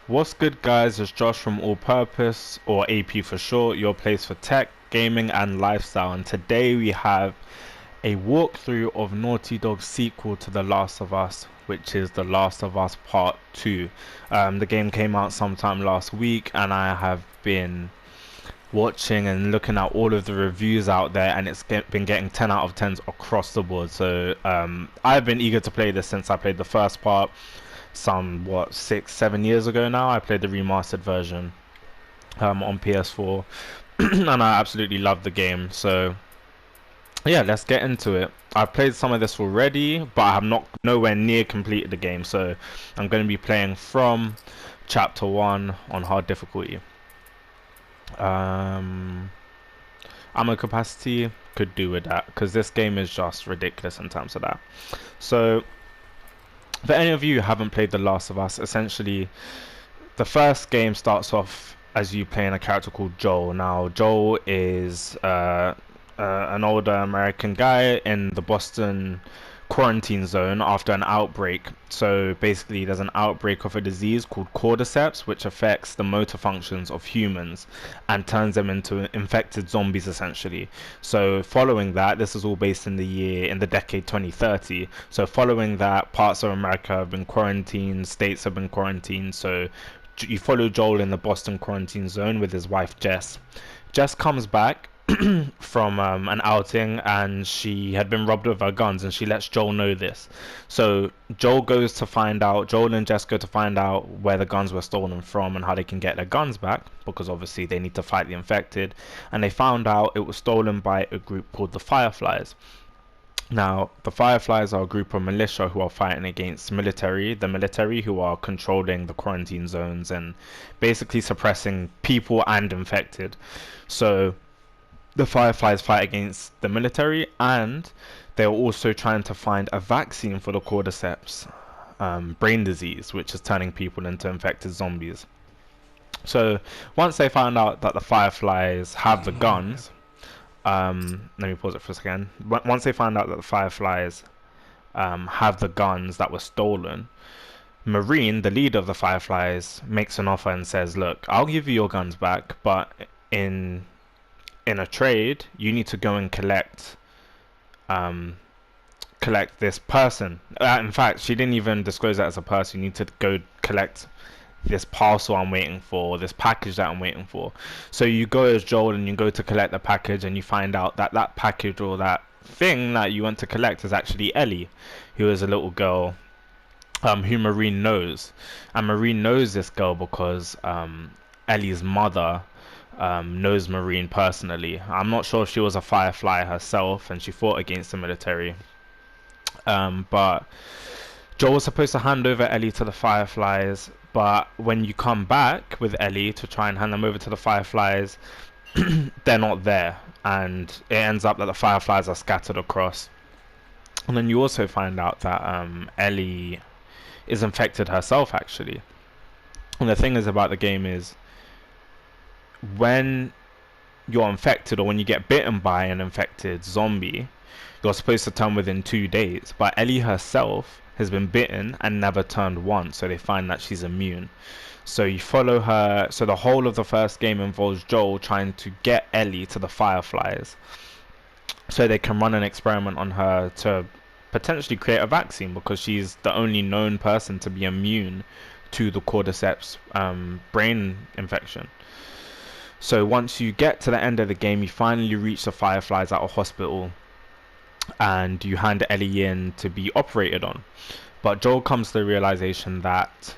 What's good, guys? It's Josh from All Purpose, or AP for short, your place for tech, gaming, and lifestyle. And today we have a walkthrough of Naughty Dog's sequel to The Last of Us, which is The Last of Us Part 2. The game came out sometime last week, and I have been watching and looking at all of the reviews out there, and been getting 10 out of 10s across the board. So I've been eager to play this since I played the first part some 6-7 years ago now. I played the remastered version on PS4 and I absolutely loved the game. So yeah, let's get into it. I've played some of this already, but I have not nowhere near completed the game, so I'm going to be playing from chapter 1 on hard difficulty. Ammo capacity could do with that, because this game is just ridiculous in terms of that. So for any of you who haven't played The Last of Us, essentially the first game starts off as you playing a character called Joel. Now Joel is an older American guy in the Boston quarantine zone after an outbreak. So basically there's an outbreak of a disease called cordyceps, which affects the motor functions of humans and turns them into infected zombies essentially. So following that, this is all based in the decade 2030. So following that, parts of America have been quarantined, states have been quarantined. So you follow Joel in the Boston quarantine zone with his wife Jess. Jess comes back from an outing, and she had been robbed of her guns, and she lets Joel know this. So Joel and Jess go to find out where the guns were stolen from and how they can get their guns back, because obviously they need to fight the infected. And they found out it was stolen by a group called the Fireflies. Now, the Fireflies are a group of militia who are fighting against the military who are controlling the quarantine zones and basically suppressing people and infected. So the Fireflies fight against the military, and they're also trying to find a vaccine for the cordyceps brain disease, which is turning people into infected zombies. So once they found out that the Fireflies have the guns, let me pause it for a second. Once they found out that the Fireflies have the guns that were stolen, Marine, the leader of the Fireflies, makes an offer and says, "Look, I'll give you your guns back, but in a trade, you need to go and collect this person." In fact, she didn't even disclose that as a person. You need to go collect this parcel I'm waiting for, this package that I'm waiting for. So you go as Joel and you go to collect the package, and you find out that that package, or that thing that you want to collect, is actually Ellie, who is a little girl who Marine knows. And Marine knows this girl because Ellie's mother knows Marine personally. I'm not sure if she was a Firefly herself and she fought against the military. But Joel was supposed to hand over Ellie to the Fireflies, but when you come back with Ellie to try and hand them over to the Fireflies, they're not there, and it ends up that the Fireflies are scattered across. And then you also find out that Ellie is infected herself, actually. And the thing is about the game is, when you're infected, or when you get bitten by an infected zombie, you're supposed to turn within 2 days. But Ellie herself has been bitten and never turned once, so they find that she's immune. So you follow her. So the whole of the first game involves Joel trying to get Ellie to the Fireflies so they can run an experiment on her to potentially create a vaccine, because she's the only known person to be immune to the cordyceps brain infection. So once you get to the end of the game, you finally reach the Fireflies at a hospital, and you hand Ellie in to be operated on. But Joel comes to the realization that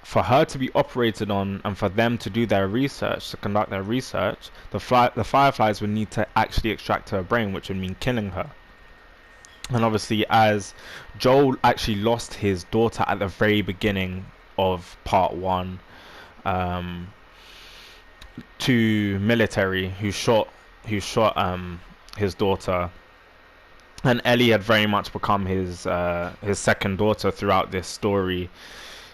for her to be operated on, and for them to do their research, to conduct their research, the Fireflies would need to actually extract her brain, which would mean killing her. And obviously, as Joel actually lost his daughter at the very beginning of part 1, to military who shot his daughter, and Ellie had very much become his second daughter throughout this story.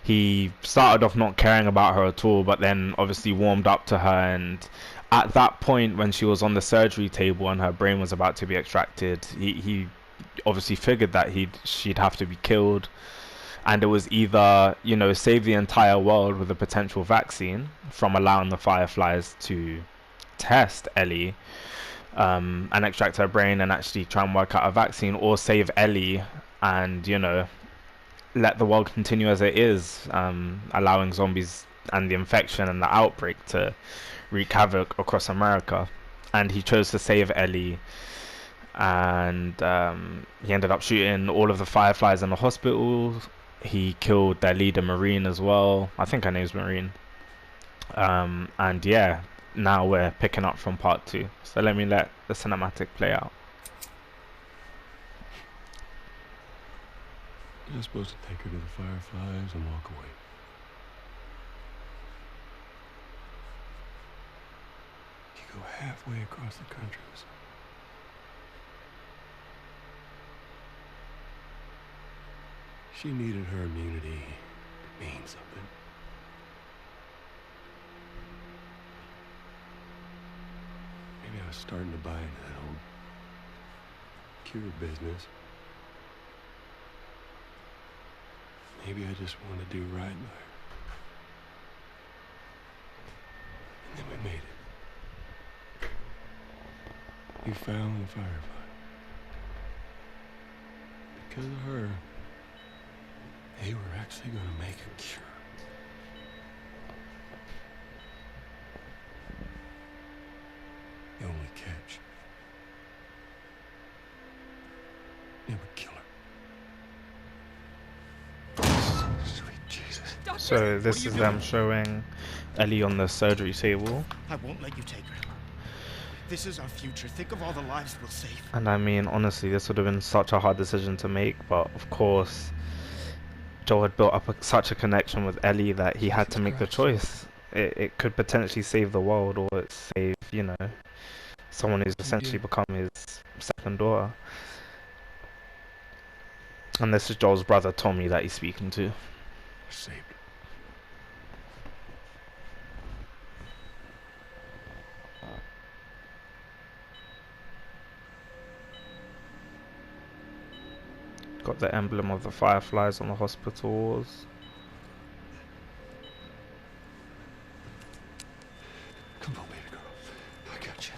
He started off not caring about her at all, but then obviously warmed up to her, and at that point when she was on the surgery table and her brain was about to be extracted, he obviously figured that she'd have to be killed. and it was either, you know, save the entire world with a potential vaccine from allowing the Fireflies to test Ellie, and extract her brain and actually try and work out a vaccine, or save Ellie and, you know, let the world continue as it is, allowing zombies and the infection and the outbreak to wreak havoc across America. And he chose to save Ellie, and he ended up shooting all of the Fireflies in the hospital. He killed their leader, Marine, as well. I think her name's Marine. And yeah, now we're picking up from part 2. So let the cinematic play out. You're supposed to take her to the Fireflies and walk away. You go halfway across the country with something. She needed her immunity to mean something. Maybe I was starting to buy into that old cure business. Maybe I just want to do right by her. And then we made it. We found the Firefly. Because of her, they were actually going to make a cure. The only catch, they would kill her. Sweet Jesus. So this is them showing Ellie on the surgery table. I won't let you take her. This is our future. Think of all the lives we'll save. And I mean, honestly, this would have been such a hard decision to make, but of course, Joel had built up such a connection with Ellie that he had to make the choice. It could potentially save the world, or it save, you know, someone who's essentially become his second daughter. And this is Joel's brother Tommy that he's speaking to. Saved her. Got the emblem of the Fireflies on the hospital walls. Come on, baby girl. I got you.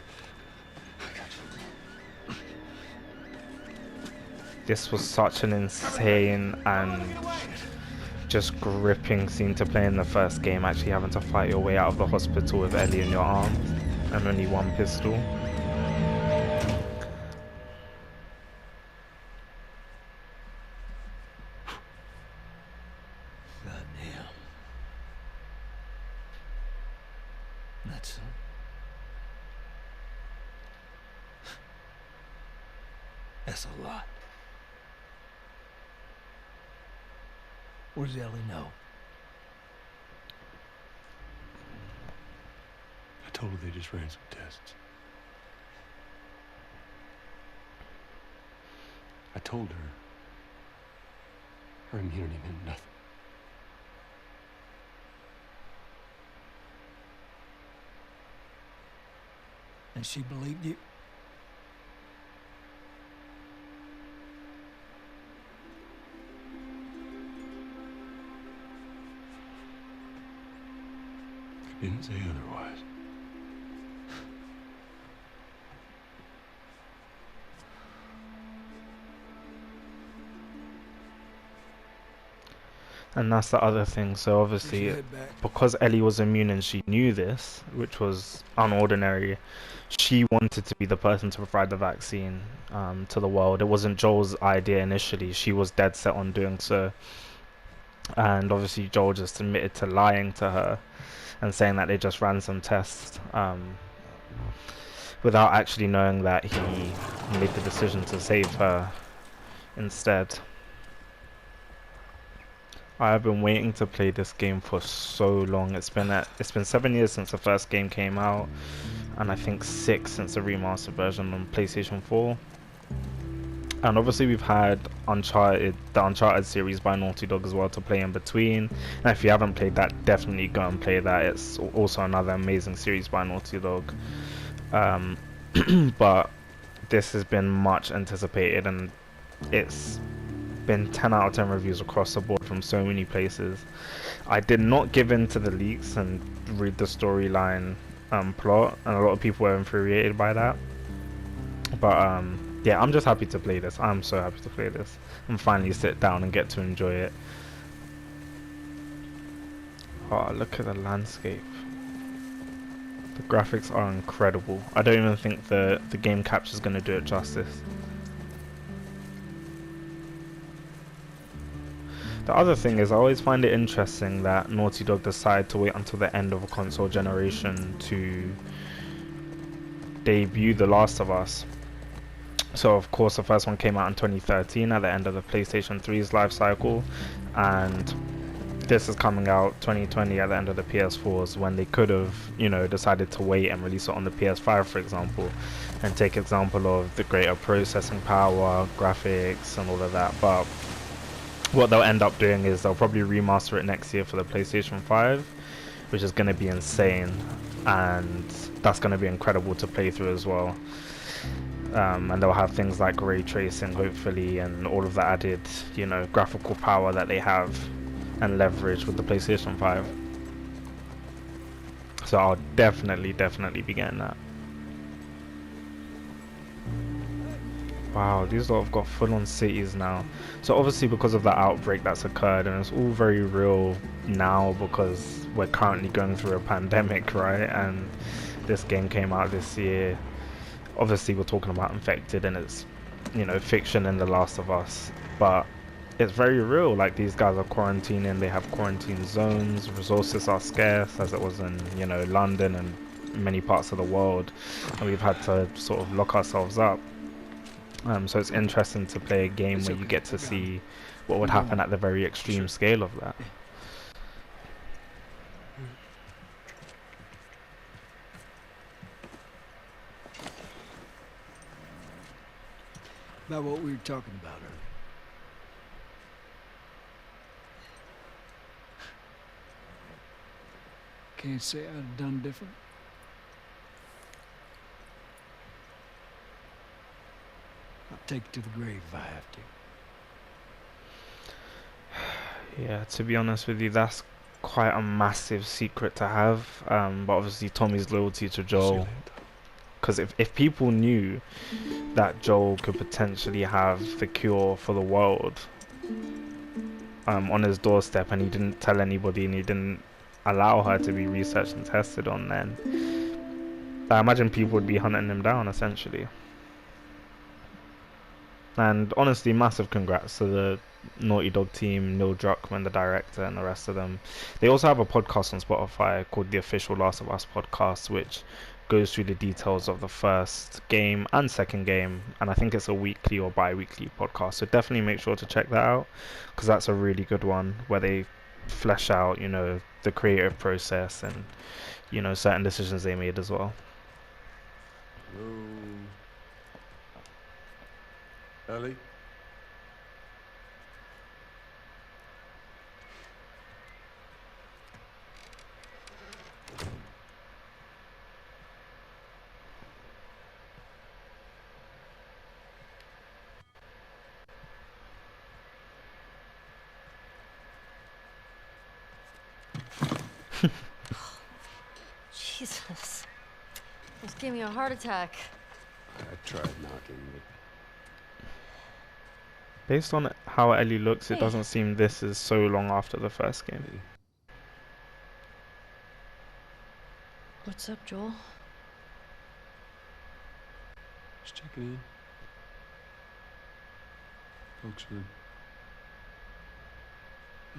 I got you. This was such an insane and just gripping scene to play in the first game, actually having to fight your way out of the hospital with Ellie in your arms and only one pistol. Goddamn. That's a lot. What does Ellie know? I told her they just ran some tests. I told her her immunity meant nothing. And she believed you? Didn't say otherwise. And that's the other thing. So obviously, because Ellie was immune and she knew this, which was unordinary, she wanted to be the person to provide the vaccine to the world. It wasn't Joel's idea initially. She was dead set on doing so. And obviously Joel just admitted to lying to her and saying that they just ran some tests, without actually knowing that he made the decision to save her instead. I have been waiting to play this game for so long. It's been 7 years since the first game came out, and I think 6 since the remastered version on PlayStation 4. And obviously we've had the Uncharted series by Naughty Dog as well to play in between. And if you haven't played that, definitely go and play that. It's also another amazing series by Naughty Dog. But this has been much anticipated, and it's been 10 out of 10 reviews across the board from so many places. I did not give in to the leaks and read the storyline plot, and a lot of people were infuriated by that. But yeah, I'm just happy to play this. I'm so happy to play this and finally sit down and get to enjoy it. Oh, look at the landscape. The graphics are incredible. I don't even think the game capture is going to do it justice. The other thing is, I always find it interesting that Naughty Dog decide to wait until the end of a console generation to debut The Last of Us. So of course the first one came out in 2013 at the end of the PlayStation 3's life cycle, and this is coming out 2020 at the end of the PS4s, when they could have, you know, decided to wait and release it on the PS5, for example, and take example of the greater processing power, graphics and all of that. But what they'll end up doing is they'll probably remaster it next year for the PlayStation 5, which is going to be insane, and that's going to be incredible to play through as well. And they'll have things like ray tracing, hopefully, and all of the added, you know, graphical power that they have and leverage with the PlayStation 5. So I'll definitely be getting that. Wow, these lot have got full-on cities now. So obviously because of the outbreak that's occurred, and it's all very real now because we're currently going through a pandemic, right? And this game came out this year. Obviously we're talking about infected, and it's, you know, fiction in The Last of Us, but it's very real. Like, these guys are quarantining, they have quarantine zones, resources are scarce, as it was in, you know, London and many parts of the world, and we've had to sort of lock ourselves up. So it's interesting to play a game where you get to see what would happen at the very extreme scale of that. About what we were talking about earlier. Can't say I'd have done different. I'll take it to the grave if I have to. Yeah, to be honest with you, that's quite a massive secret to have. But obviously Tommy's loyalty to Joel, because if people knew that Joel could potentially have the cure for the world on his doorstep, and he didn't tell anybody, and he didn't allow her to be researched and tested on, then I imagine people would be hunting him down, essentially. And honestly, massive congrats to the Naughty Dog team, Neil Druckmann, the director, and the rest of them. They also have a podcast on Spotify called The Official Last of Us Podcast, which goes through the details of the first game and second game, and I think it's a weekly or bi-weekly podcast, so definitely make sure to check that out, because that's a really good one where they flesh out, you know, the creative process and, you know, certain decisions they made as well. Hello. Ellie? Jesus. Almost gave me a heart attack. I tried knocking, but Based on how Ellie looks, it doesn't seem this is so long after the first game. What's up, Joel? just checking in. Folks are, you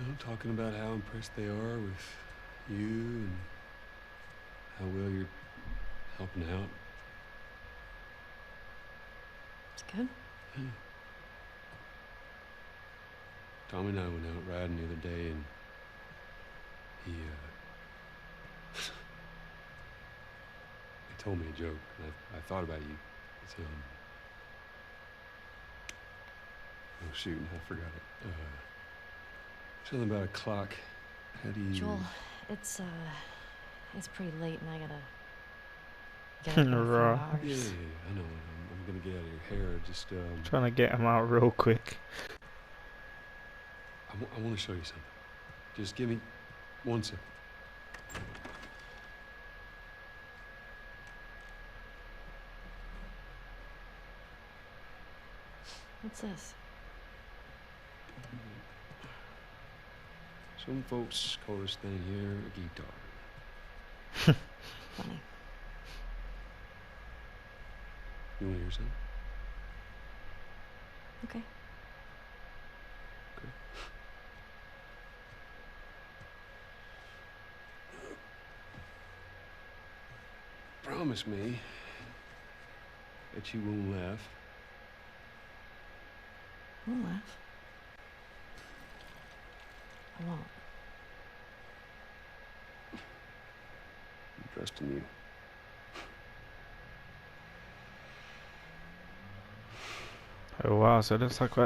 know, talking about how impressed they are with you and how well you're helping out. It's good. Yeah. Tommy and I went out riding the other day, and he told me a joke, and I thought about you. It's oh shoot, I forgot it. Something about a clock. How do you? Joel, it's pretty late, and I gotta get up in a few Raw. hours. Yeah, I know. I'm gonna get out of your hair. Just Trying to get him out real quick. I want to show you something. Just give me 1 second. What's this? Some folks call this thing here a guitar. Funny. You want to hear something? Okay. Promise me that you won't laugh. I won't laugh. I won't. I'm trusting you. Oh wow, so it looks like we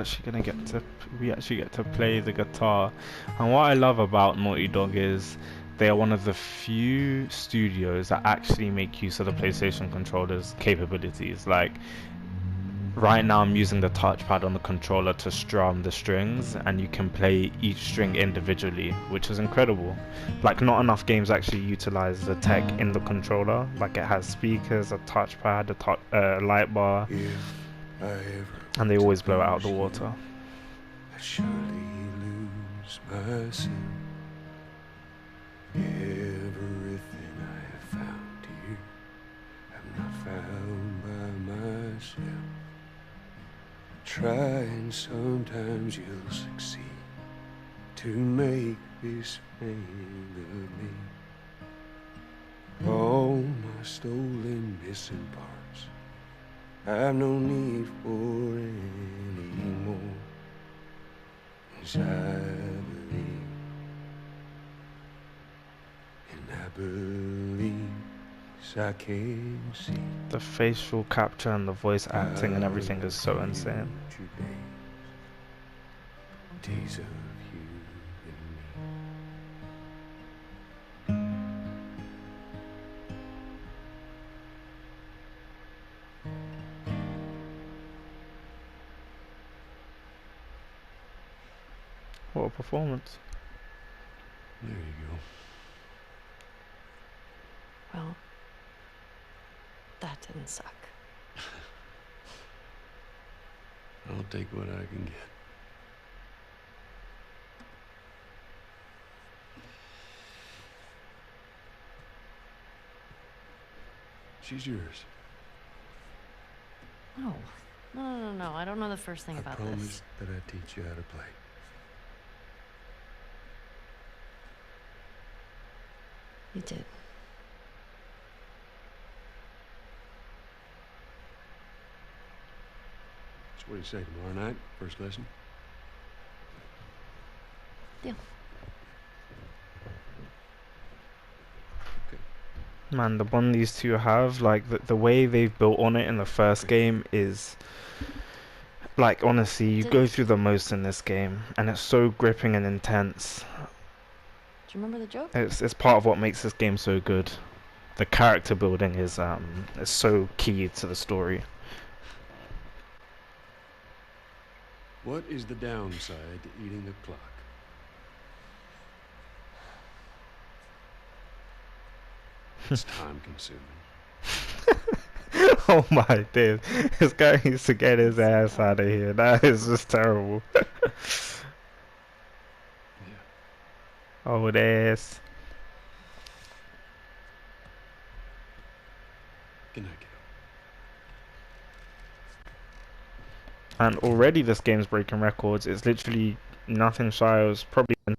actually get to play the guitar. And what I love about Naughty Dog is they are one of the few studios that actually make use of the PlayStation controller's capabilities. Like right now I'm using the touchpad on the controller to strum the strings, and you can play each string individually, which is incredible. Like not enough games actually utilize the tech in the controller. Like it has speakers, a touchpad, a light bar, and they always blow it out of the water. I surely lose myself. Everything I have found here, I'm not found by myself. Try and sometimes you'll succeed to make this man of me. All my stolen missing parts, I've no need for any more. 'Cause I believe, and I believe, 'cause I can see. The facial capture and the voice acting and everything is so insane. Days of you and What a performance. me. There you Well, that didn't suck. go. I'll take what I can get. She's yours. No. No. I don't know the first thing I about promised this. that I'd teach you how to play. You did. So what do you say, tomorrow night, first lesson? Deal. Man, the bond these two have, like the way they've built on it in the first game is, like, honestly, you go through the most in this game, and it's so gripping and intense. Do you remember the joke? It's part of what makes this game so good. The character building is so key to the story. What is the downside to eating the clock? It's time consuming. Oh my days. This guy needs to get his ass out of here. That is just terrible. Yeah. Oh, it is. Good night, kiddo. And already this game's breaking records. It's literally nothing shy. It was probably been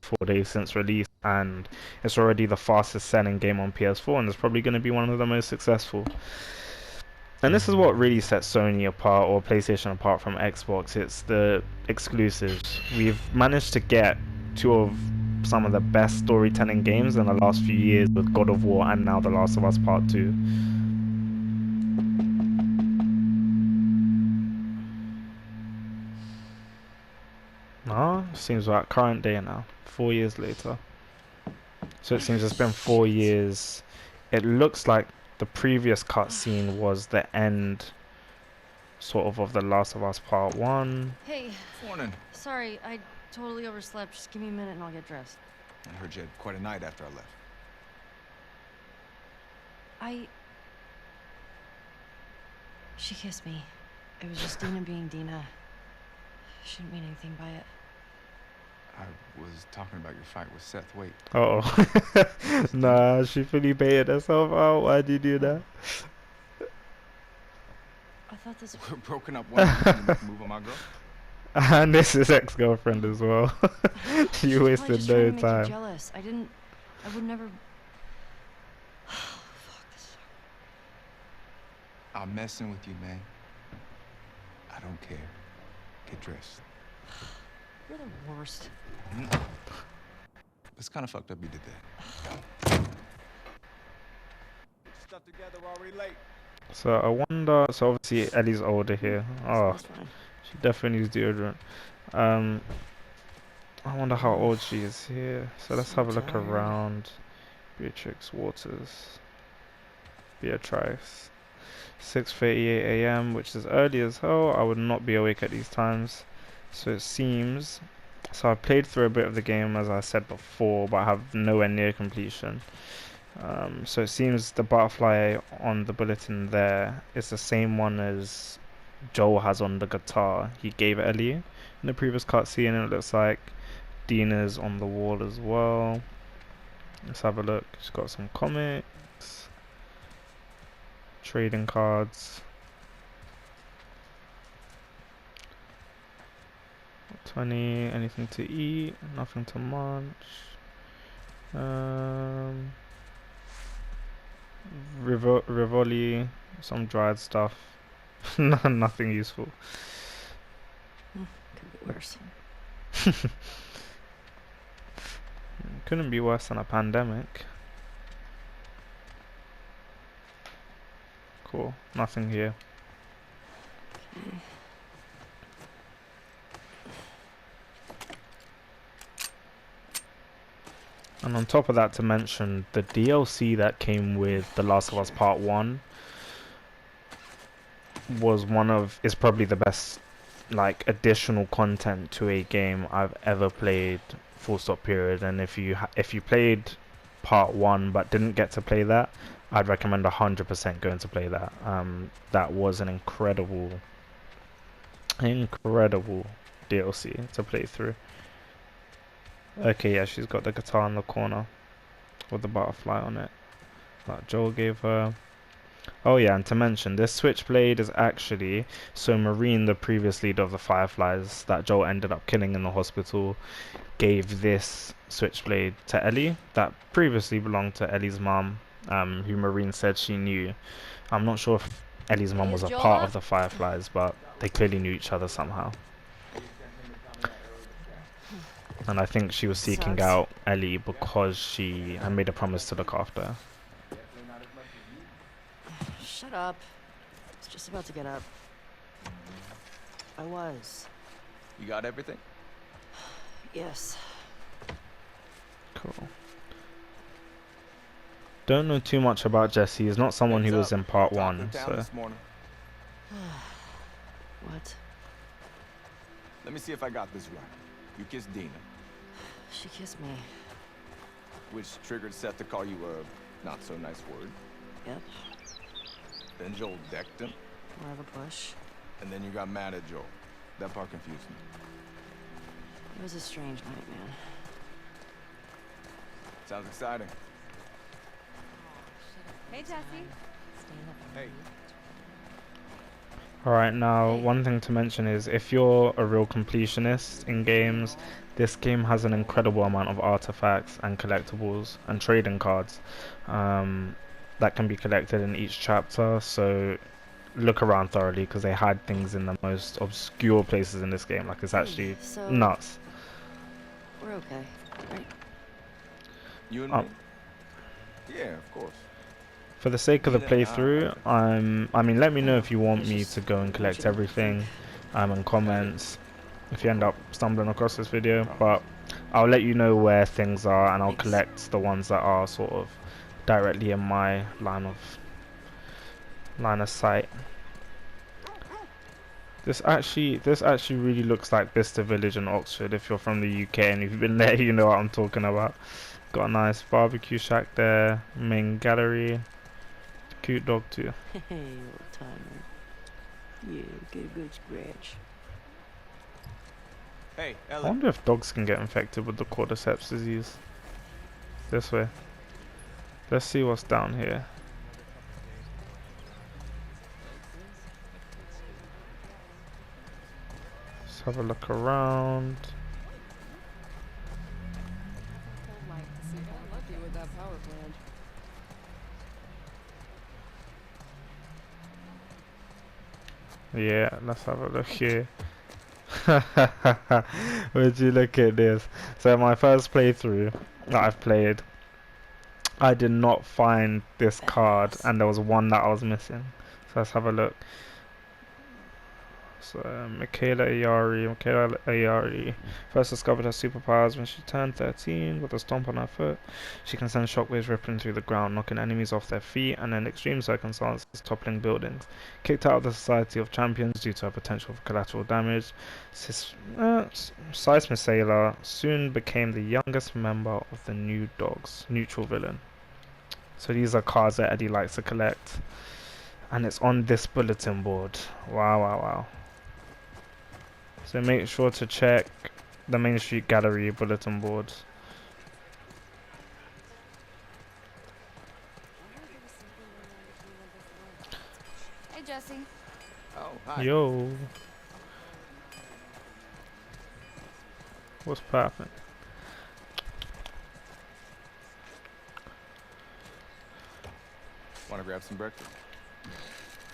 4 days since release, and it's already the fastest selling game on PS4, and it's probably going to be one of the most successful. And this is what really sets Sony apart, or PlayStation apart, from Xbox. It's the exclusives. We've managed to get two of some of the best storytelling games in the last few years with God of War and now The Last of Us Part 2. Seems like current day now, 4 years later. So it seems it's been 4 years. It looks like the previous cutscene was the end, sort of The Last of Us Part 1. Hey. Morning. Sorry, I totally overslept. Just give me a minute and I'll get dressed. I heard you had quite a night after I left. She kissed me. It was just Dina being Dina. She didn't mean anything by it. I was talking about your fight with Seth. Wait, Uh oh. Nah, she fully baited herself out. Why'd you do that? I thought this. we're broken up one week and you make a move on my girl? And this is ex-girlfriend as well. She You was probably wasted just trying no to make you time. jealous. I would never. Fuck this. I'm messing with you, man. I don't care. Get dressed. You're the worst. It's kind of fucked up you did that. Stuff together while we late. So I wonder. So obviously Ellie's older here. Oh, That's fine. she definitely needs deodorant. I wonder how old she is here. So let's have a look tired. around. Beatrix Waters. Beatrice. 6:38 a.m., which is early as hell. I would not be awake at these times. So it seems. So I played through a bit of the game as I said before, but I have nowhere near completion. So it seems the butterfly on the bulletin there is the same one as Joel has on the guitar he gave Ellie in the previous cutscene, and it looks like Dina's on the wall as well. Let's have a look. She's got some comics, trading cards. 20, anything to eat, nothing to munch. Rivoli, some dried stuff. Nothing useful. Could be worse. Couldn't be worse than a pandemic. Cool, nothing here. Okay. And on top of that, to mention the DLC that came with The Last of Us Part 1 is probably the best like additional content to a game I've ever played, full stop period. And if you played Part 1 but didn't get to play that, I'd recommend 100% going to play that. That was an incredible DLC to play through. Okay, yeah, she's got the guitar in the corner with the butterfly on it that Joel gave her. Oh yeah, and to mention, this switchblade is actually, so Marine, the previous leader of the Fireflies that Joel ended up killing in the hospital, gave this switchblade to Ellie that previously belonged to Ellie's mom, who Marine said she knew. I'm not sure if Ellie's mom was a part of the Fireflies, but they clearly knew each other somehow. And I think she was seeking out Ellie because she had made a promise to look after her. Shut up. I was just about to get up. I was. You got everything? Yes. Cool. Don't know too much about Jesse. He's not someone who was in part 1, so... What? Let me see if I got this right. You kissed Dina, She kissed me. which triggered Seth to call you a not-so-nice word. Yep. Then Joel decked him, More of a push. and then you got mad at Joel. That part confused me. It was a strange night, man. Sounds exciting. Hey, Jesse. Hey. Alright, now one thing to mention is if you're a real completionist in games, this game has an incredible amount of artifacts and collectibles and trading cards that can be collected in each chapter, so look around thoroughly because they hide things in the most obscure places in this game. Like, it's actually So nuts. we're okay, right? You and me? Yeah, of course. For the sake of the Dina and playthrough, I mean, let me know if you want me to go and collect everything, and comments if you end up stumbling across this video, but I'll let you know where things are, and I'll collect the ones that are sort of directly in my line of sight. This actually really looks like Bicester Village in Oxford. If you're from the UK and you've been there, you know what I'm talking about. Got a nice barbecue shack there, main gallery, cute dog too. Hey, old timer. Yeah, get a good scratch. Hey, I Ellie. wonder if dogs can get infected with the cordyceps disease. This way. Let's see what's down here. Let's have a look around. Lucky with that power plant. Yeah, let's have a look here. Would you look at this? So my first playthrough that I've played, I did not find this card, and there was one that I was missing. So let's have a look. So Michaela Ayari first discovered her superpowers when she turned 13 with a stomp on her foot. She can send shockwaves rippling through the ground, knocking enemies off their feet, and in extreme circumstances toppling buildings. Kicked out of the Society of Champions due to her potential for collateral damage, Seismisaela soon became the youngest member of the New Dogs, neutral villain. So these are cards that Eddie likes to collect, and it's on this bulletin board. Wow, wow, wow. So make sure to check the Main Street Gallery bulletin board. Hey, Jesse. Oh, hi. Yo. What's poppin'? Want to grab some breakfast?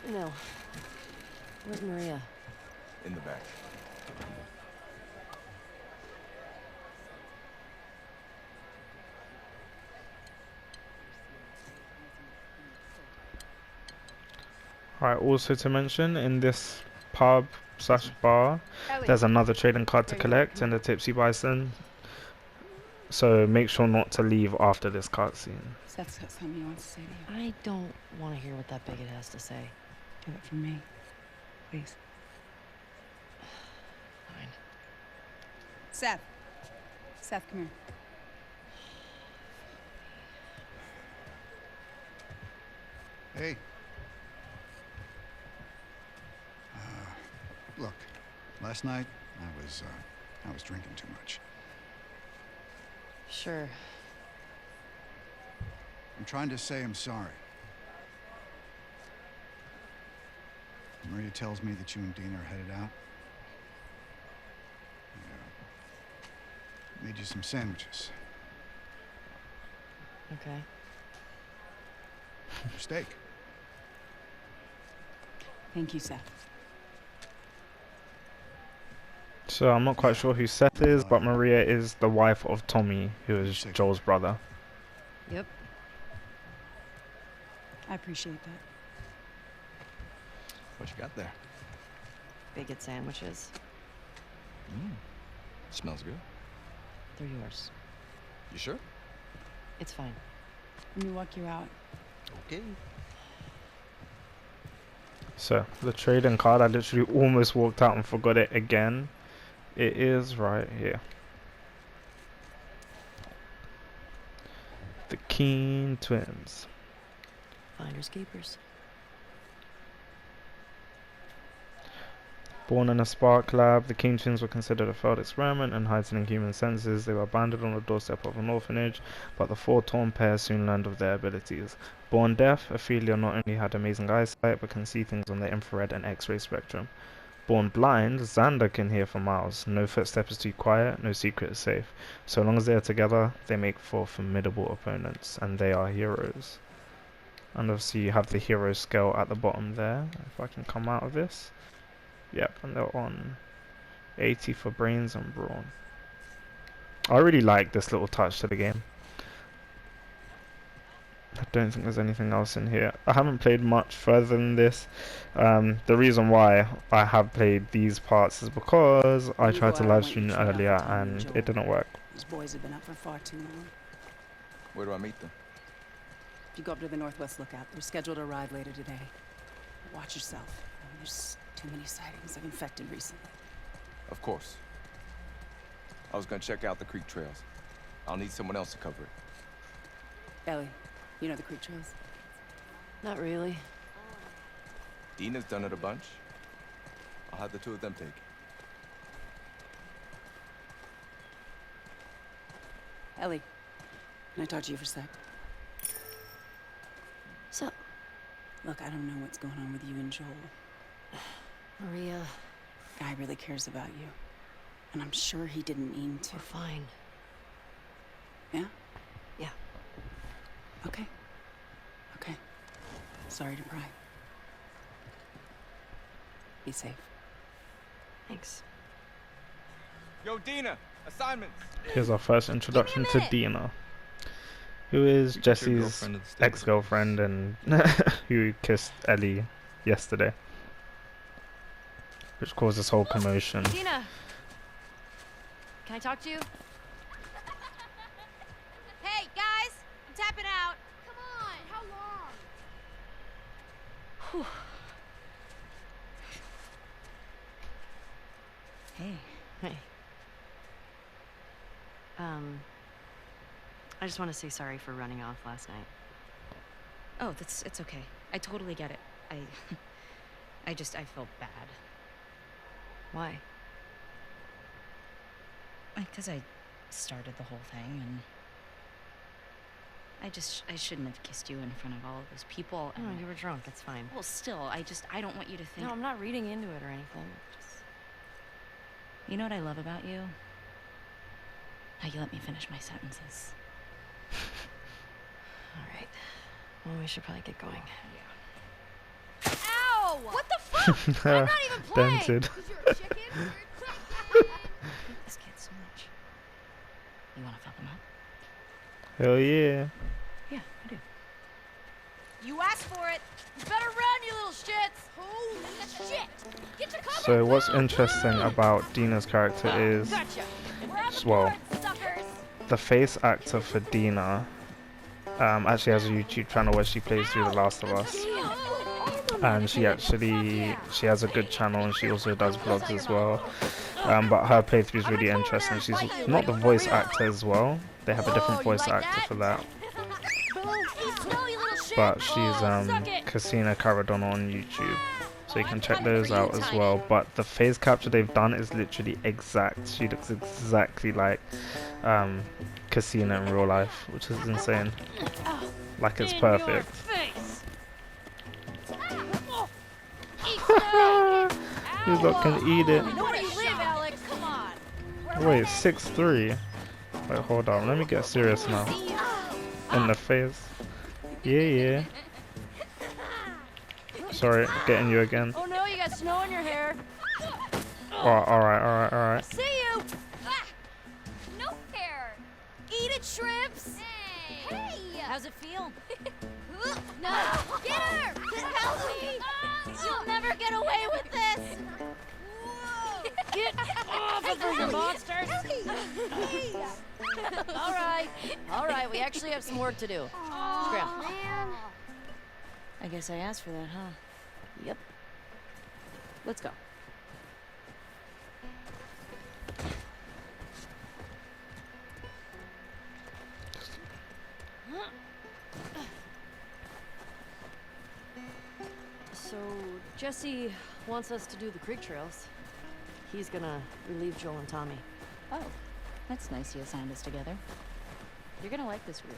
No. Where's Maria? In the back. Alright, also to mention, in this pub slash bar, Ellie. there's another trading card to collect in the Tipsy Bison. So make sure not to leave after this cutscene. Seth's got something he wants to say to you. I don't want to hear what that bigot has to say. Do it for me. Please. Fine. Seth. Seth, come here. Hey. Look, last night I was drinking too much. Sure. I'm trying to say I'm sorry. Maria tells me that you and Dina are headed out. I made you some sandwiches. Okay. Your steak. Thank you, Seth. So I'm not quite sure who Seth is, but Maria is the wife of Tommy, who is Joel's brother. Yep. I appreciate that. What you got there? Bigot sandwiches. Smells good. They're yours. You sure? It's fine. Let me walk you out. Okay. So the trading card, I literally almost walked out and forgot it again. It is right here. The Keen twins. Finders keepers. Born in a spark lab, the King twins were considered a failed experiment and heightening human senses. They were abandoned on the doorstep of an orphanage, but the four-torn pair soon learned of their abilities. Born deaf, Ophelia not only had amazing eyesight, but can see things on the infrared and X-ray spectrum. Born blind, Xander can hear for miles. No footstep is too quiet, no secret is safe. So long as they are together, they make for formidable opponents, and they are heroes. And obviously you have the hero scale at the bottom there, if I can come out of this. Yep, and they're on 80 for brains and brawn. I really like this little touch to the game. I don't think there's anything else in here. I haven't played much further than this. The reason why I have played these parts is because I tried to live stream earlier and it didn't work. These boys have been up for far too long. Where do I meet them? You go up to the Northwest Lookout. They're scheduled to arrive later today. Watch yourself. There's Too many sightings of infected recently. Of course. I was gonna check out the creek trails. I'll need someone else to cover it. Ellie, you know the creek trails? Not really. Dina's done it a bunch. I'll have the two of them take it. Ellie, can I talk to you for a sec? So, Look, I don't know what's going on with you and Joel. Maria, Guy really cares about you. And I'm sure he didn't mean to. we're fine. Yeah? Yeah. Okay. Okay. Sorry to pry. Be safe. Thanks. Yo, Dina! Assignments! Here's our first introduction to Dina, who is Jesse's girlfriend at the stable. ex-girlfriend and who kissed Ellie yesterday, which caused this whole commotion. Dina! Can I talk to you? Hey, guys! I'm tapping out. Come on, how long? Hey. Hey. I just want to say sorry for running off last night. Oh, it's okay. I totally get it. I felt bad. Why? Because I started the whole thing, and I shouldn't have kissed you in front of all of those people. No, And you were drunk. It's fine. well, still, I don't want you to think. No, I'm not reading into it or anything. Just... You know what I love about you? How you let me finish my sentences. All right. Well, we should probably get going. Ow! What the fuck? I'm not even playing! Dented. 'Cause you're a chicken? This kid so much. You want to fuck him up? Hell yeah. Yeah, I do. You asked for it! You better run, you little shits! Holy shit! Get your cover! So what's Run, interesting run! about Dina's character is, Gotcha! We're on the well, board, suckers! the face actor for Dina actually has a YouTube channel where she plays through The Last of Us, and she has a good channel, and she also does vlogs as well. But her playthrough is really interesting. She's not the voice actor as well. They have a different voice actor for that. But she's Casina Caradonna on YouTube, so you can check those out as well. But the face capture they've done is literally exact. She looks exactly like Casina in real life, which is insane. Like it's perfect. You lot can eat it. Wait, 6'3". Wait, hold on. Let me get serious now. In the face. Yeah. Sorry, getting you again. Oh no, you got snow in your hair. Oh, alright. See you! Ah, no hair! Eat it, shrimps! Hey! How's it feel? No! Get her! Help me! You'll never get away with this! Get off of her, you monsters! Alright, we actually have some work to do. Scram. Man. I guess I asked for that, huh? Yep. Let's go. So, Jesse wants us to do the creek trails. He's gonna relieve Joel and Tommy. Oh, that's nice you assigned us together. You're gonna like this route.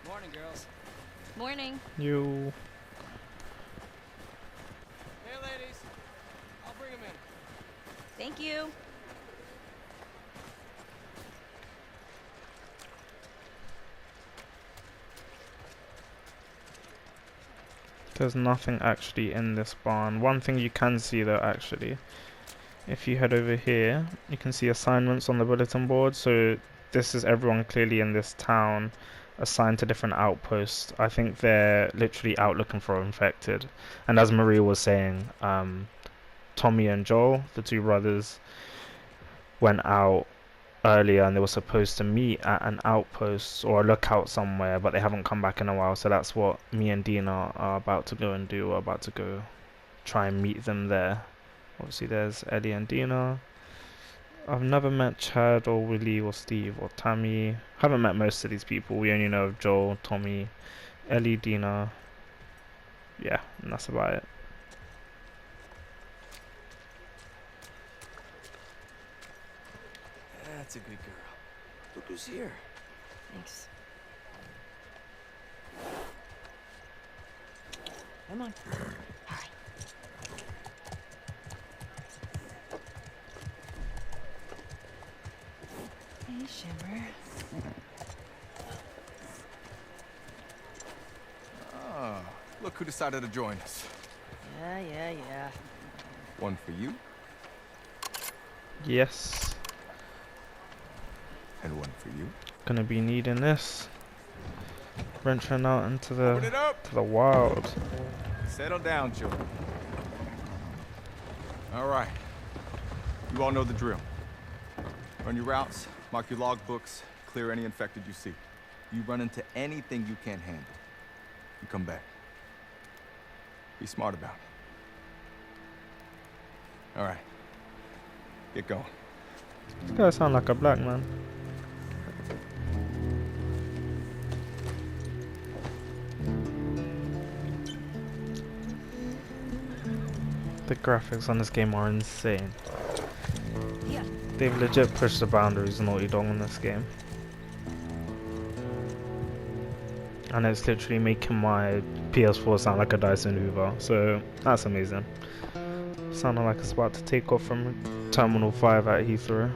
Morning, girls. Morning. You. Hey, ladies. I'll bring them in. Thank you. There's nothing actually in this barn. One thing you can see though, actually, if you head over here, you can see assignments on the bulletin board. So this is everyone clearly in this town assigned to different outposts. I think they're literally out looking for infected. And as Maria was saying, Tommy and Joel, the two brothers, went out earlier and they were supposed to meet at an outpost or a lookout somewhere, but they haven't come back in a while. So that's what me and Dina are about to go and do. We're about to go try and meet them there. Obviously there's Ellie and Dina. I've never met Chad or Willie or Steve or Tammy. Haven't met most of these people. We only know of Joel, Tommy, Ellie, Dina. Yeah, and that's about it. That's a good girl. Look who's here. Thanks. Come on. All right. Hey, Shimmer. Ah, look who decided to join us. Yeah. One for you, Yes, and one for you. gonna be needing this. Venturing out into Open it up! the wild. Settle down, children. All right. You all know the drill. Run your routes, mark your logbooks, clear any infected you see. You run into anything you can't handle, you come back. Be smart about it. All right. Get going. This guy sound like a black man. The graphics on this game are insane. They've legit pushed the boundaries of Naughty Dog in this game. And it's literally making my PS4 sound like a Dyson Hoover, so that's amazing. Sounding like it's about to take off from Terminal 5 at Heathrow.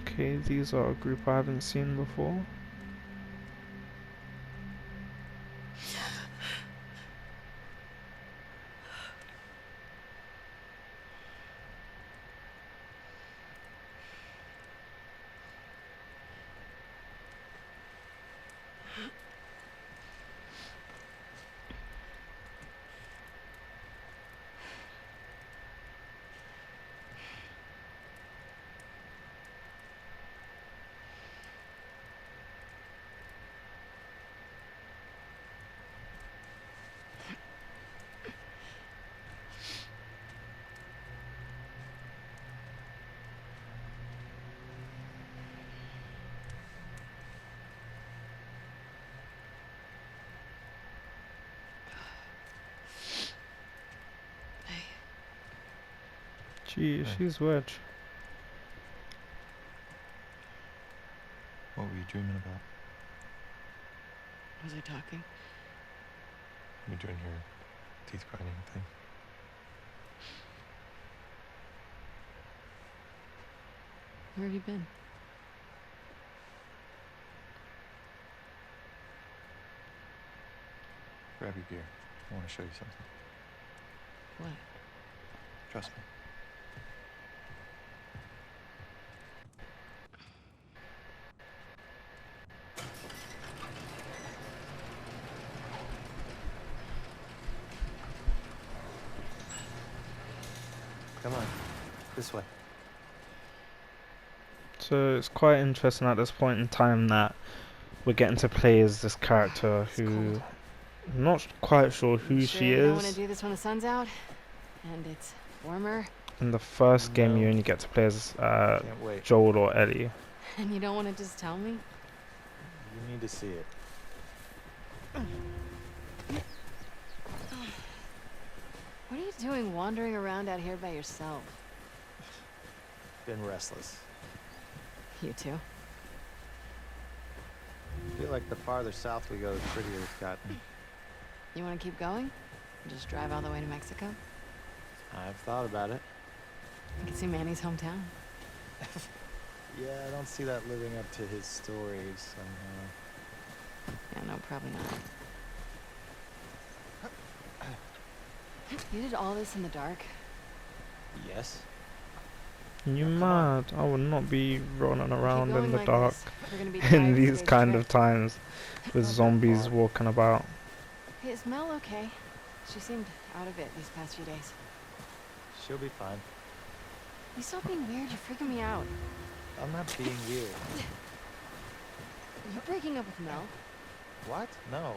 Okay, these are a group I haven't seen before. Gee, she's wedge. What were you dreaming about? Was I talking? You doing your teeth grinding thing? Where have you been? Grab your gear. I want to show you something. What? Trust me. Come on, this way. So it's quite interesting at this point in time that we're getting to play as this character who I'm not quite sure who she You don't want to is. do this when the sun's out and it's warmer, In the first game you only get to play as Can't wait. Joel or Ellie. and you don't want to just tell me? You need to see it. What are you doing wandering around out here by yourself? Been restless. You too? Feel like the farther south we go, the prettier it's gotten. You want to keep going? Just drive all the way to Mexico? I've thought about it. You can see Manny's hometown. Yeah, I don't see that living up to his stories somehow. Yeah, no, probably not. You did all this in the dark? Yes. You mad? I would not be running around in going the like dark this. We're gonna be in tired these today's kind trip. of times with zombies walking about. Is Mel okay? She seemed out of it these past few days. She'll be fine. You stop being weird, you're freaking me out. I'm not being weird. You breaking up with Mel? What? No.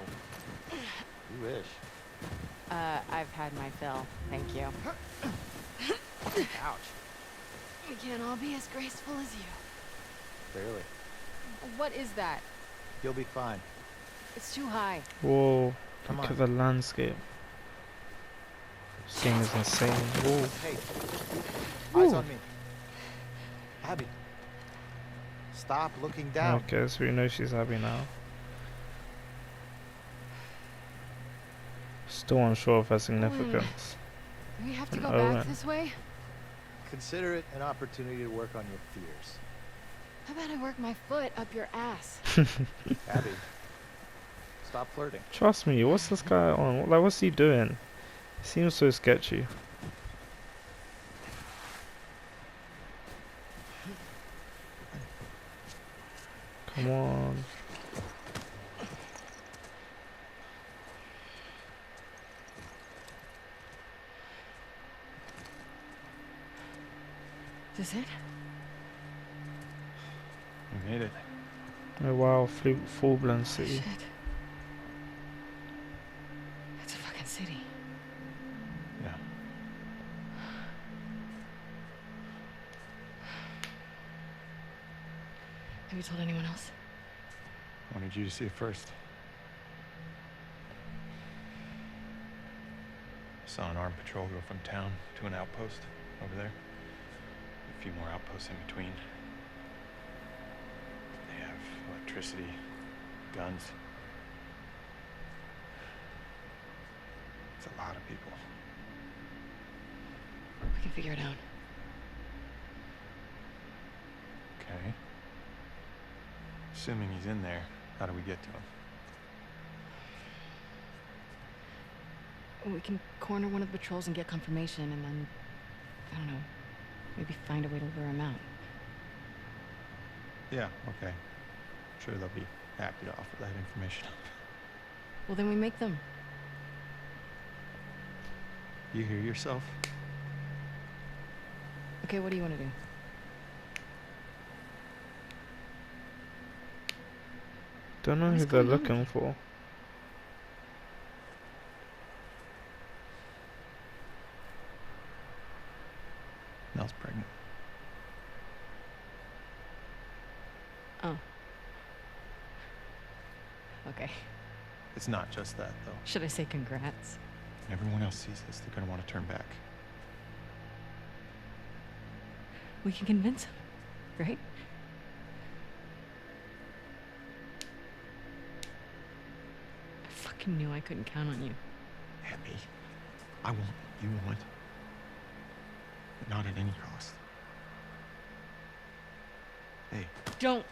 You wish. I've had my fill. Thank you. Ouch. We can't all be as graceful as you. Barely. What is that? You'll be fine. It's too high. Whoa, Come look on. at the landscape. This game is insane. Whoa. Hey. Ooh. Eyes on me. Abby. Stop looking down. Okay, so we know she's happy now. Still unsure of her significance. Do we have to And go Owen. back this way? Consider it an opportunity to work on your fears. How about I work my foot up your ass? Abby. Stop flirting. Trust me, what's this guy on? Like, what's he doing? Seems so sketchy. Come on. Is this it? We made it. Oh wow, full-blown city. Shit. It's a fucking city. Yeah. Have you told anyone else? Wanted you to see it first. Saw an armed patrol go from town to an outpost over there. A few more outposts in between. They have electricity, guns. It's a lot of people. We can figure it out. Okay. Assuming he's in there, how do we get to him? We can corner one of the patrols and get confirmation, and then, I don't know, maybe find a way to lure him out. Yeah, okay. Sure, they'll be happy to offer that information. Well, then we make them. You hear yourself? Okay, what do you want to do? Don't know What's who they're going on? looking for. Mel's pregnant. Oh. Okay. It's not just that, though. Should I say congrats? When everyone else sees this, they're gonna want to turn back. We can convince him, right? I fucking knew I couldn't count on you. Abby, I want what you want. But not at any cost. Hey, Don't.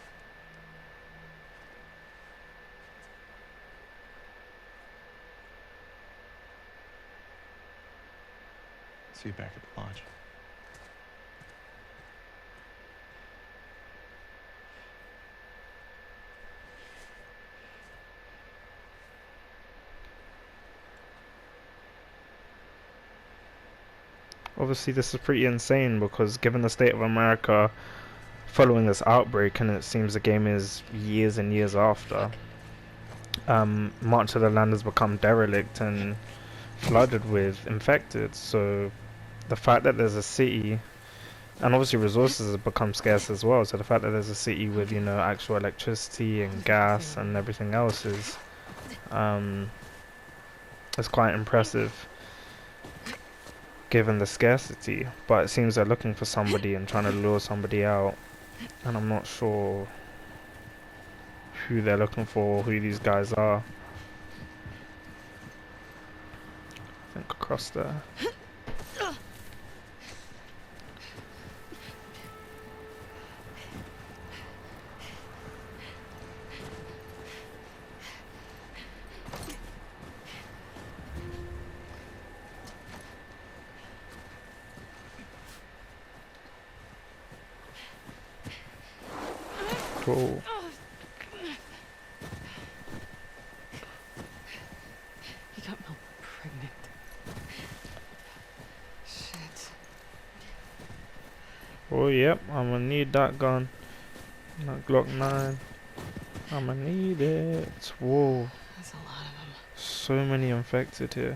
see you back at the lodge. Obviously this is pretty insane because given the state of America following this outbreak, and it seems the game is years and years after, much of the land has become derelict and flooded with infected. So the fact that there's a city, and obviously resources have become scarce as well, so the fact that there's a city with, you know, actual electricity and gas and everything else is quite impressive given the scarcity. But it seems they're looking for somebody and trying to lure somebody out, and I'm not sure who they're looking for, who these guys are. I think across there. Cool. Oh, yep, I'm gonna need that gun. That Glock 9. I'm gonna need it. Whoa. That's a lot of them. So many infected here.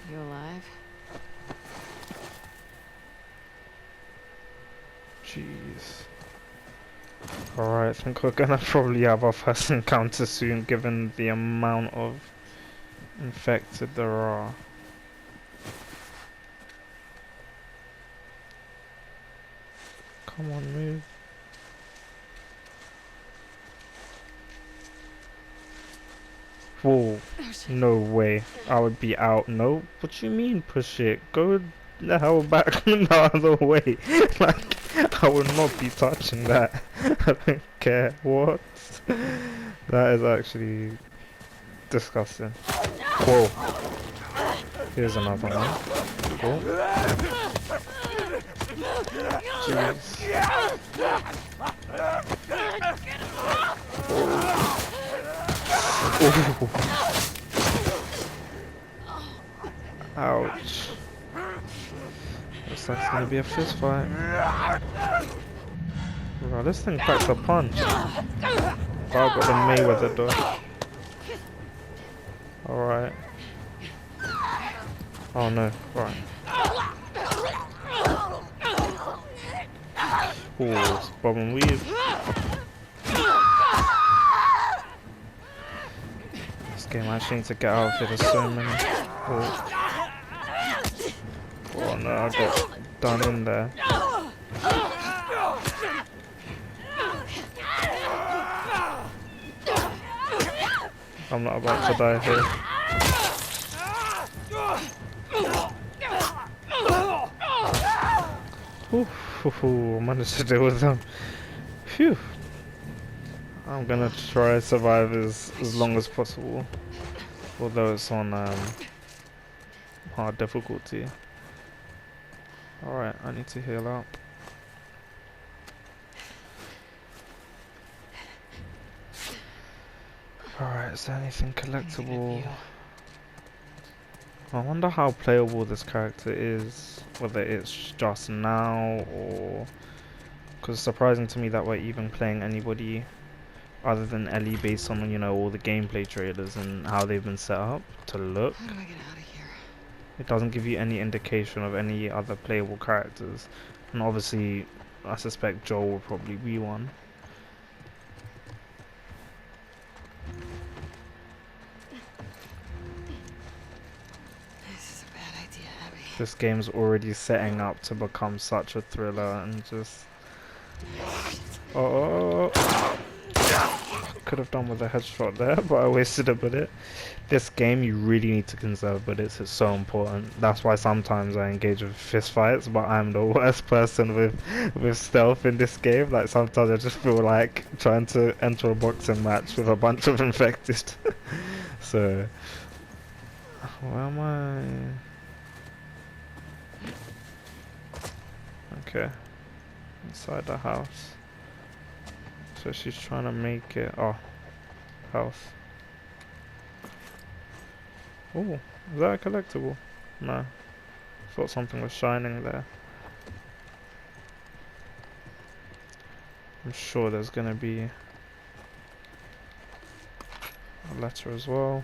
You alive? Jeez. Alright, I think we're gonna probably have our first encounter soon, given the amount of infected there are. Come on, move. Whoa, no way. I would be out. No, what you mean push it? Go the hell back the other way. Like, I would not be touching that. I don't care. What? That is actually disgusting. Whoa. Here's another one. Cool. Jeez. Ooh. Ouch. Looks like it's gonna be a fist fight. Bro, this thing packs a punch. Oh, I got the Mayweather though. Alright. Oh no, right. Ooh, it's bob and weave. This game I actually need to get out of it. There's so many. Oh. Oh no, I got done in there. I'm not about to die here. Ooh, I managed to deal with them. Phew. I'm gonna try to survive as long as possible. Although it's on hard difficulty. Alright, I need to heal up. Alright, is there anything collectible? I wonder how playable this character is, whether it's just now or... Because it's surprising to me that we're even playing anybody other than Ellie based on, you know, all the gameplay trailers and how they've been set up to look. How do I get out of here? It doesn't give you any indication of any other playable characters. And obviously, I suspect Joel will probably be one. This is a bad idea, Abby. This game's already setting up to become such a thriller and just... Oh, could have done with a headshot there, but I wasted a bullet. This game, you really need to conserve bullets. It's so important. That's why sometimes I engage with fist fights, but I'm the worst person with stealth in this game. Like sometimes I just feel like trying to enter a boxing match with a bunch of infected. So, where am I? Okay, inside the house. So she's trying to make it. Oh, house. Oh, is that a collectible? No. Thought something was shining there. I'm sure there's gonna be a letter as well.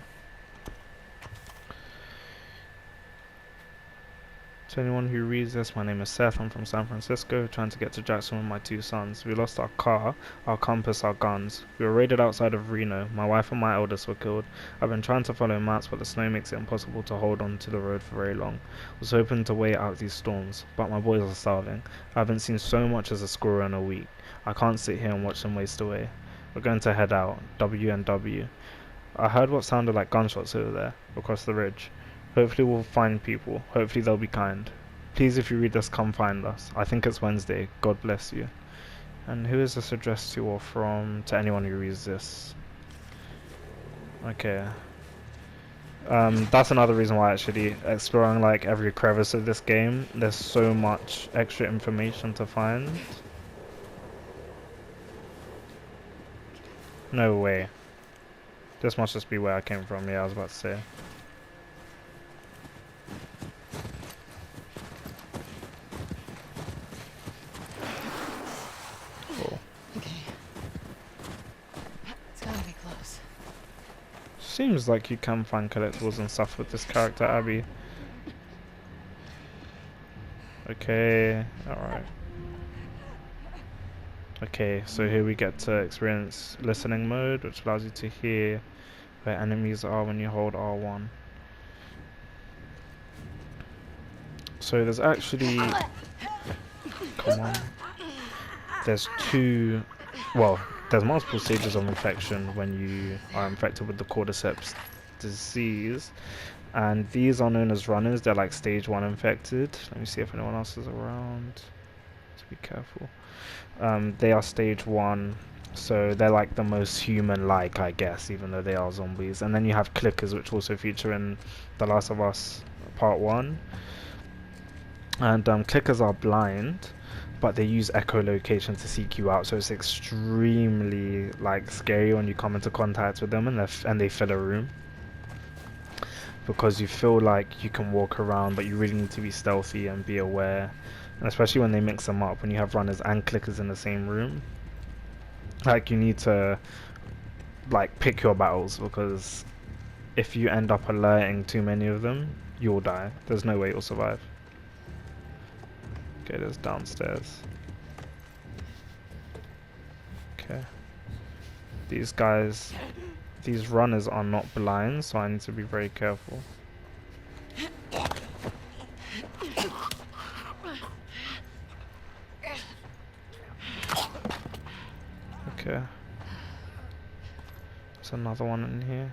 To anyone who reads this, my name is Seth. I'm from San Francisco, trying to get to Jackson with my 2 sons. We lost our car, our compass, our guns. We were raided outside of Reno. My wife and my eldest were killed. I've been trying to follow maps, but the snow makes it impossible to hold on to the road for very long. Was hoping to wait out these storms, but my boys are starving. I haven't seen so much as a squirrel in a week. I can't sit here and watch them waste away. We're going to head out. WNW. I heard what sounded like gunshots over there, across the ridge. Hopefully we'll find people. Hopefully they'll be kind. Please, if you read this, come find us. I think it's Wednesday. God bless you. And who is this addressed to or from? To anyone who reads this. Okay. That's another reason why actually exploring like every crevice of this game. There's so much extra information to find. No way. This must just be where I came from. Yeah, I was about to say. seems like you can find collectibles and stuff with this character, Abby. Okay, alright. Okay, so here we get to experience listening mode, which allows you to hear where enemies are when you hold R1. So there's actually... Come on. There's two... Well, there's multiple stages of infection when you are infected with the cordyceps disease. And these are known as runners. They're like stage 1 infected. Let me see if anyone else is around. To be careful. They are stage 1. So they're like the most human-like, I guess, even though they are zombies. And then you have clickers, which also feature in The Last of Us Part 1. And clickers are blind, but they use echolocation to seek you out. So it's extremely like scary when you come into contact with them and they fill a room. Because you feel like you can walk around, but you really need to be stealthy and be aware. And especially when they mix them up, when you have runners and clickers in the same room. Like, you need to like pick your battles, because if you end up alerting too many of them, you'll die. There's no way you'll survive. Okay, there's downstairs. Okay. These guys, these runners are not blind, so I need to be very careful. Okay. There's another one in here.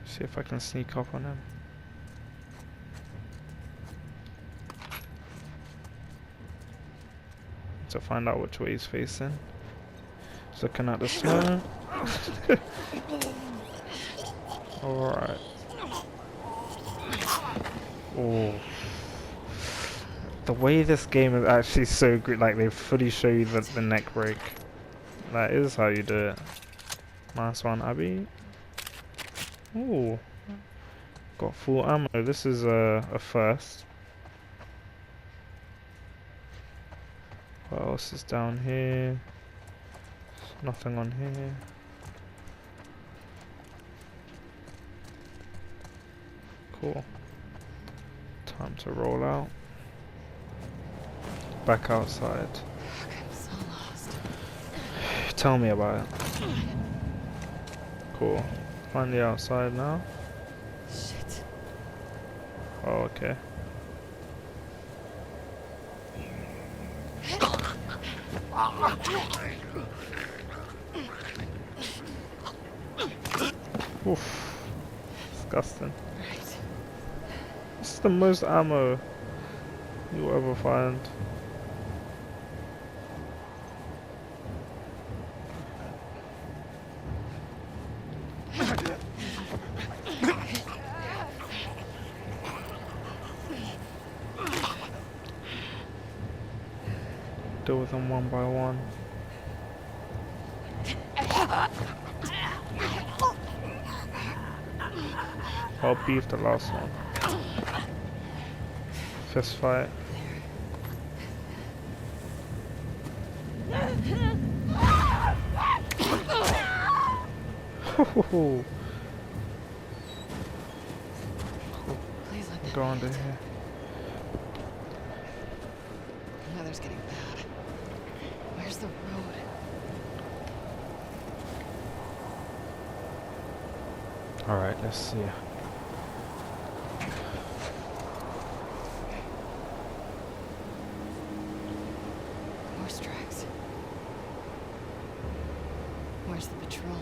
See if I can sneak up on him. To find out which way he's facing. He's looking at the snow. Alright. Oh. The way this game is actually so good, like they fully show you the neck break. That is how you do it. Nice one, Abby. Ooh. Got full ammo. This is a first. What else is down here? Nothing on here. Cool. Time to roll out. Back outside. I'm so lost. Tell me about it. Cool. Finally outside now. Shit. Oh, okay. Oof. Disgusting. Right. This is the most ammo you'll ever find. Deal with them one by one. I'll beef the last one. Fist fight. Please let that Go under here. The weather's getting bad. Where's the road? Alright, let's see. Horse tracks. Where's the patrol?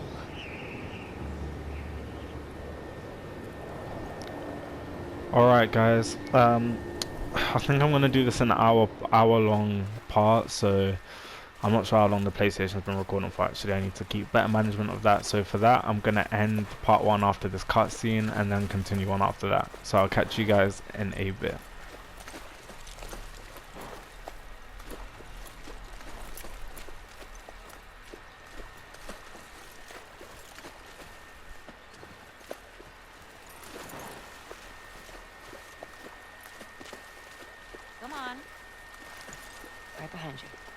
Alright guys, I think I'm gonna do this in an hour long part, so I'm not sure how long the PlayStation's been recording for. Actually, I need to keep better management of that, so for that I'm gonna end part 1 after this cutscene and then continue on after that. So I'll catch you guys in a bit. Come on. Right behind you.